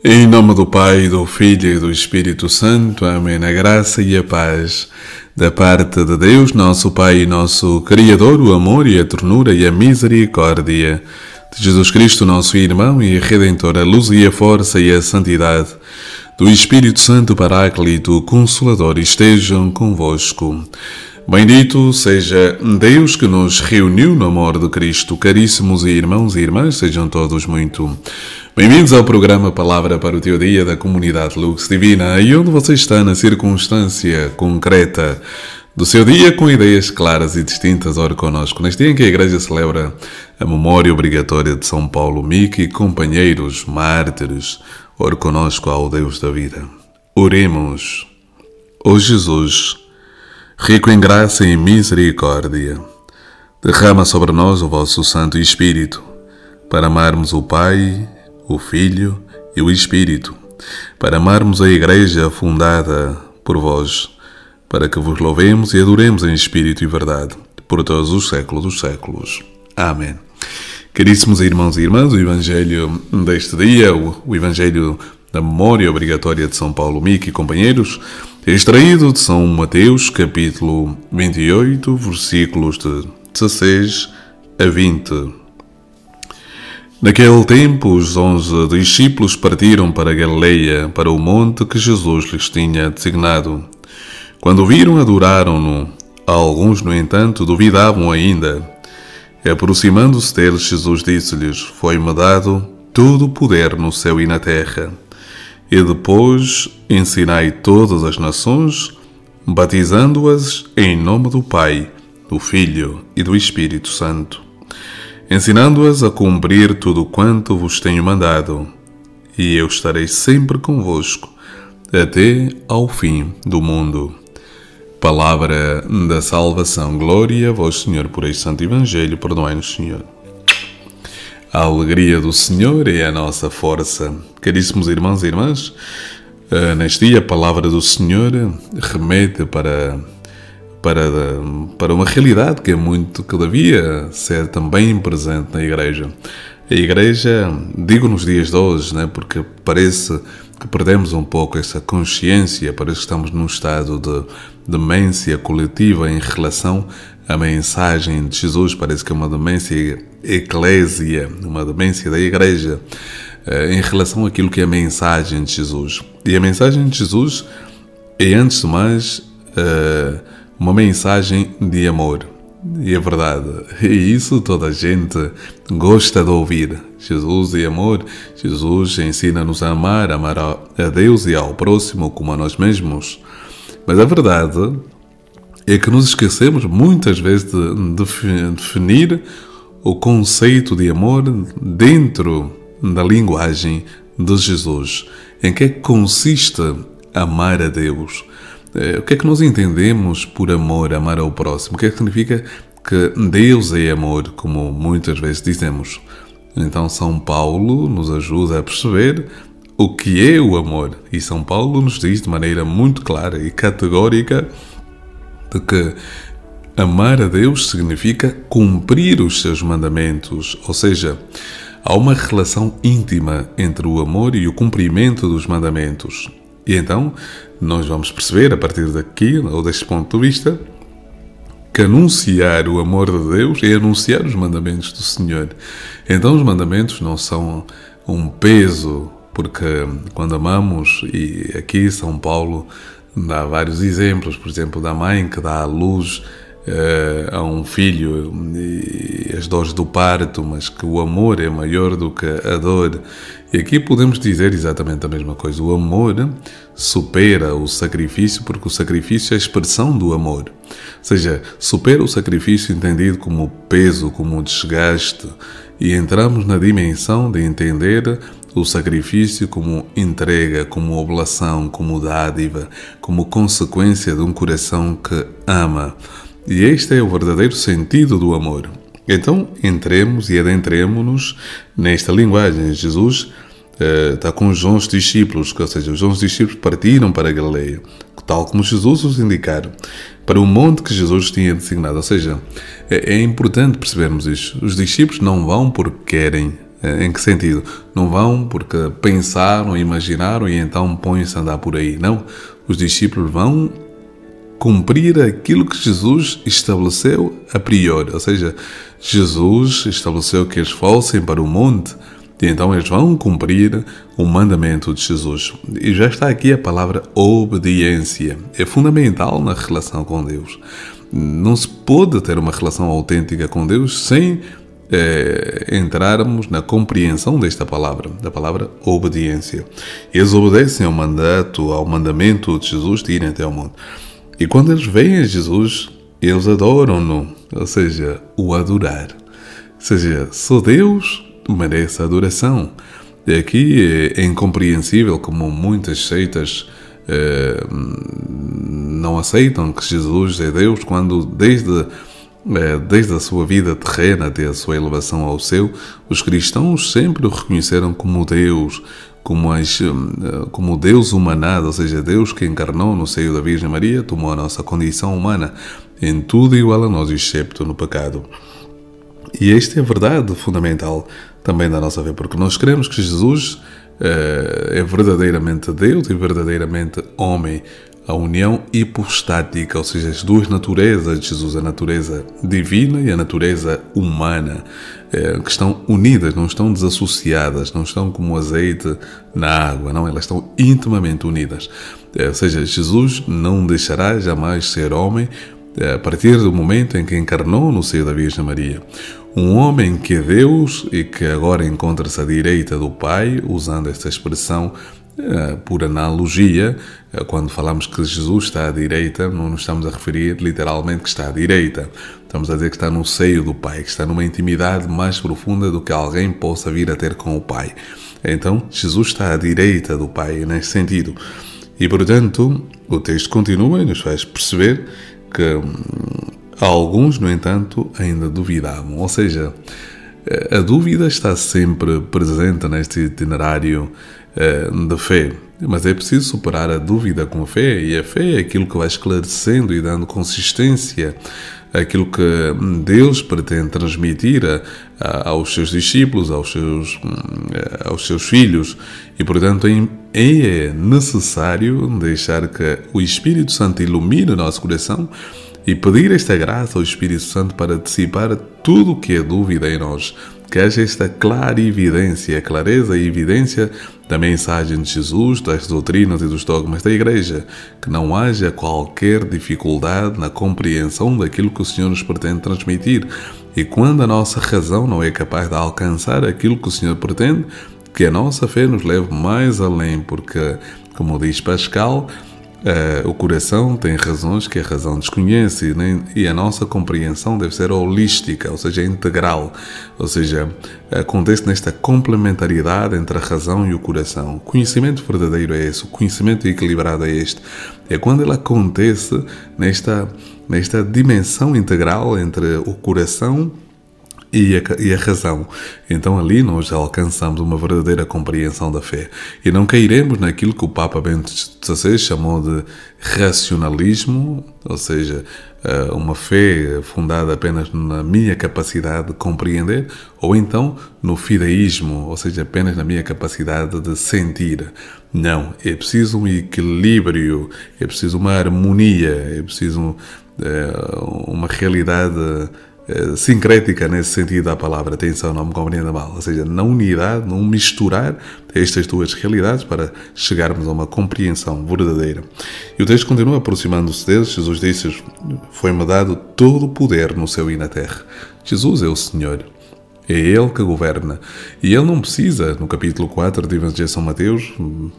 Em nome do Pai, do Filho e do Espírito Santo. Amém. A graça e a paz da parte de Deus, nosso Pai e nosso Criador, o amor e a ternura e a misericórdia de Jesus Cristo, nosso irmão e Redentor, a luz e a força e a santidade do Espírito Santo Paráclito, Consolador, estejam convosco. Bendito seja Deus que nos reuniu no amor de Cristo. Caríssimos irmãos e irmãs, sejam todos muito bem-vindos ao programa Palavra para o Teu Dia da Comunidade Lux Divina, e onde você está na circunstância concreta do seu dia com ideias claras e distintas. Ora conosco, neste dia em que a Igreja celebra a memória obrigatória de São Paulo Mique e companheiros mártires, ora conosco ao Deus da vida. Oremos. Ó Jesus, rico em graça e em misericórdia, derrama sobre nós o vosso Santo Espírito, para amarmos o Pai, o Filho e o Espírito, para amarmos a Igreja fundada por vós, para que vos louvemos e adoremos em Espírito e verdade, por todos os séculos dos séculos. Amém. Caríssimos irmãos e irmãs, o Evangelho deste dia, o Evangelho da memória obrigatória de São Paulo Mique e companheiros, é extraído de São Mateus, capítulo 28, versículos de 16 a 20. Naquele tempo, os 11 discípulos partiram para Galileia, para o monte que Jesus lhes tinha designado. Quando o viram, adoraram-no. Alguns, no entanto, duvidavam ainda. Aproximando-se deles, Jesus disse-lhes: Foi-me dado todo o poder no céu e na terra. E depois ensinai todas as nações, batizando-as em nome do Pai, do Filho e do Espírito Santo, ensinando-as a cumprir tudo quanto vos tenho mandado. E eu estarei sempre convosco, até ao fim do mundo. Palavra da salvação. Glória a vós, Senhor, por este santo Evangelho. Perdoai-nos, Senhor. A alegria do Senhor é a nossa força. Caríssimos irmãos e irmãs, neste dia a palavra do Senhor remete para uma realidade que é muito, que devia ser também presente na Igreja. A Igreja, digo nos dias de hoje, né, porque parece que perdemos um pouco essa consciência, parece que estamos num estado de demência coletiva em relação à mensagem de Jesus. Parece que é uma demência eclésia, uma demência da Igreja, em relação àquilo que é a mensagem de Jesus. E a mensagem de Jesus é, antes de mais, uma mensagem de amor. E é verdade, e isso toda a gente gosta de ouvir. Jesus é amor. Jesus ensina-nos a amar a Deus e ao próximo como a nós mesmos. Mas a verdade é que nos esquecemos muitas vezes de definir o conceito de amor dentro da linguagem de Jesus. Em que é que consiste amar a Deus? O que é que nós entendemos por amor, amar ao próximo? O que é que significa que Deus é amor, como muitas vezes dizemos? Então São Paulo nos ajuda a perceber o que é o amor. E São Paulo nos diz de maneira muito clara e categórica de que amar a Deus significa cumprir os seus mandamentos. Ou seja, há uma relação íntima entre o amor e o cumprimento dos mandamentos. E então, nós vamos perceber, a partir daqui, ou deste ponto de vista, que anunciar o amor de Deus é anunciar os mandamentos do Senhor. Então, os mandamentos não são um peso, porque quando amamos, e aqui São Paulo dá vários exemplos, por exemplo, da mãe que dá à luz a um filho e as dores do parto, mas que o amor é maior do que a dor. E aqui podemos dizer exatamente a mesma coisa. O amor supera o sacrifício, porque o sacrifício é a expressão do amor. Ou seja, supera o sacrifício entendido como peso, como desgaste, e entramos na dimensão de entender o sacrifício como entrega, como oblação, como dádiva, como consequência de um coração que ama. E este é o verdadeiro sentido do amor. Então, entremos e adentremos-nos nesta linguagem. Jesus está com os 11 discípulos, ou seja, os 11 discípulos partiram para a Galileia, tal como Jesus os indicaram, para o monte que Jesus tinha designado. Ou seja, é importante percebermos isto. Os discípulos não vão porque querem, Em que sentido? Não vão porque pensaram, imaginaram e então põem-se a andar por aí. Não. Os discípulos vão cumprir aquilo que Jesus estabeleceu a priori. Ou seja, Jesus estabeleceu que eles fossem para o monte e então eles vão cumprir o mandamento de Jesus. E já está aqui a palavra obediência. É fundamental na relação com Deus. Não se pode ter uma relação autêntica com Deus sem entrarmos na compreensão desta palavra, da palavra obediência. Eles obedecem ao mandato, ao mandamento de Jesus de irem até ao monte. E quando eles veem a Jesus, eles adoram-no, ou seja, o adorar. Ou seja, só Deus merece adoração. E aqui é incompreensível como muitas seitas não aceitam que Jesus é Deus, quando desde a sua vida terrena até a sua elevação ao céu, os cristãos sempre o reconheceram como Deus, como Deus humanado, ou seja, Deus que encarnou no seio da Virgem Maria, tomou a nossa condição humana, em tudo igual a nós, excepto no pecado. E esta é a verdade fundamental também da nossa fé, porque nós cremos que Jesus é verdadeiramente Deus e verdadeiramente homem, a união hipostática, ou seja, as duas naturezas de Jesus, a natureza divina e a natureza humana, que estão unidas, não estão desassociadas, não estão como azeite na água, não, elas estão intimamente unidas. Ou seja, Jesus não deixará jamais ser homem a partir do momento em que encarnou no seio da Virgem Maria. Um homem que é Deus e que agora encontra-se à direita do Pai, usando esta expressão por analogia, quando falamos que Jesus está à direita, não nos estamos a referir literalmente que está à direita. Estamos a dizer que está no seio do Pai, que está numa intimidade mais profunda do que alguém possa vir a ter com o Pai. Então, Jesus está à direita do Pai, nesse sentido. E, portanto, o texto continua e nos faz perceber que alguns, no entanto, ainda duvidavam. Ou seja, a dúvida está sempre presente neste itinerário de fé, mas é preciso superar a dúvida com a fé, e a fé é aquilo que vai esclarecendo e dando consistência àquilo que Deus pretende transmitir aos seus discípulos, aos seus filhos, e portanto é necessário deixar que o Espírito Santo ilumine o nosso coração e pedir esta graça ao Espírito Santo para dissipar tudo o que é dúvida em nós, que haja esta clarividência, clareza e evidência da mensagem de Jesus, das doutrinas e dos dogmas da Igreja, que não haja qualquer dificuldade na compreensão daquilo que o Senhor nos pretende transmitir. E quando a nossa razão não é capaz de alcançar aquilo que o Senhor pretende, que a nossa fé nos leve mais além, porque, como diz Pascal, o coração tem razões que a razão desconhece, e a nossa compreensão deve ser holística, ou seja, integral. Ou seja, acontece nesta complementariedade entre a razão e o coração. O conhecimento verdadeiro é esse, o conhecimento equilibrado é este. É quando ele acontece nesta dimensão integral entre o coração e a razão. Então ali nós alcançamos uma verdadeira compreensão da fé e não cairemos naquilo que o Papa Bento XVI chamou de racionalismo, ou seja, uma fé fundada apenas na minha capacidade de compreender, ou então no fideísmo, ou seja, apenas na minha capacidade de sentir. Não, é preciso um equilíbrio, é preciso uma harmonia, é preciso uma realidade sincrética nesse sentido da palavra. Atenção, não me compreenda mal. Ou seja, na unidade, não misturar estas duas realidades para chegarmos a uma compreensão verdadeira. E o texto continua aproximando-se deles. Jesus disse: foi-me dado todo o poder no céu e na terra. Jesus é o Senhor. É Ele que governa. E Ele não precisa, no capítulo 4 do Evangelho de São Mateus,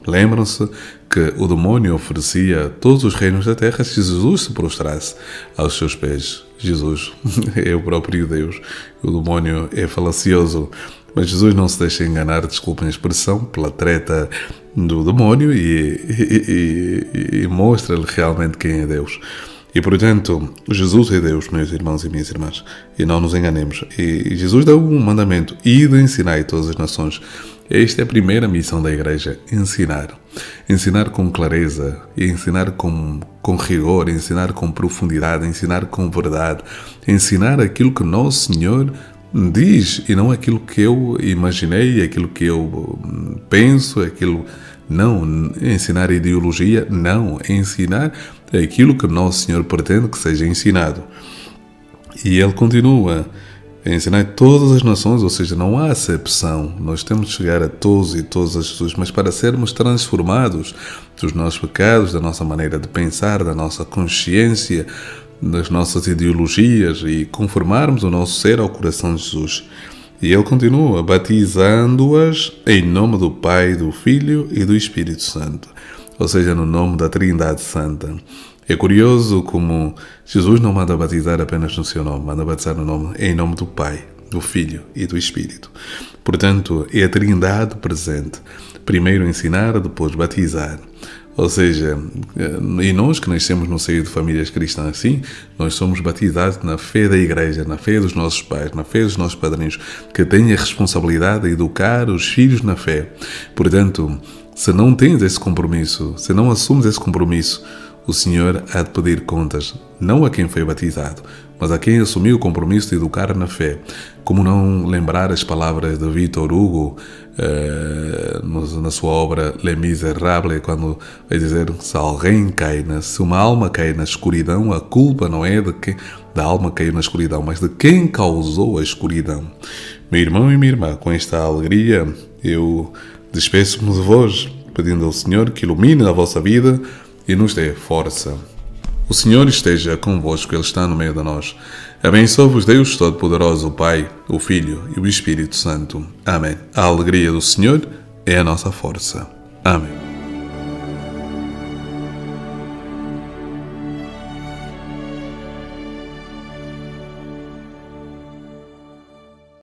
lembram-se que o demónio oferecia todos os reinos da terra se Jesus se prostrasse aos seus pés. Jesus é o próprio Deus. O demónio é falacioso. Mas Jesus não se deixa enganar, desculpem a expressão, pela treta do demónio e mostra-lhe realmente quem é Deus. E, portanto, Jesus é Deus, meus irmãos e minhas irmãs, e não nos enganemos. E Jesus deu um mandamento: ide ensinai todas as nações. Esta é a primeira missão da Igreja: ensinar. Ensinar com clareza, ensinar com rigor, ensinar com profundidade, ensinar com verdade, ensinar aquilo que Nosso Senhor diz e não aquilo que eu imaginei, aquilo que eu penso, aquilo. Não, ensinar ideologia, não, ensinar aquilo que Nosso Senhor pretende que seja ensinado. E ele continua a ensinar todas as nações, ou seja, não há acepção. Nós temos de chegar a todos e todas as pessoas, mas para sermos transformados dos nossos pecados, da nossa maneira de pensar, da nossa consciência, das nossas ideologias e conformarmos o nosso ser ao coração de Jesus. E ele continua, batizando-as em nome do Pai, do Filho e do Espírito Santo, ou seja, no nome da Trindade Santa. É curioso como Jesus não manda batizar apenas no seu nome, manda batizar em nome do Pai, do Filho e do Espírito. Portanto, é a Trindade presente. Primeiro ensinar, depois batizar. Ou seja, e nós que nascemos no seio de famílias cristãs, sim, nós somos batizados na fé da Igreja, na fé dos nossos pais, na fé dos nossos padrinhos, que têm a responsabilidade de educar os filhos na fé. Portanto, se não tens esse compromisso, se não assumes esse compromisso, o Senhor há de pedir contas, não a quem foi batizado, mas a quem assumiu o compromisso de educar na fé. Como não lembrar as palavras de Victor Hugo na sua obra Les Misérables, quando vai dizer, se uma alma cai na escuridão, a culpa não é da alma cair na escuridão, mas de quem causou a escuridão. Meu irmão e minha irmã, com esta alegria, eu despeço-me de vós, pedindo ao Senhor que ilumine a vossa vida e nos dê força. O Senhor esteja convosco, Ele está no meio de nós. Abençoe-vos Deus Todo-Poderoso, o Pai, o Filho e o Espírito Santo. Amém. A alegria do Senhor é a nossa força. Amém.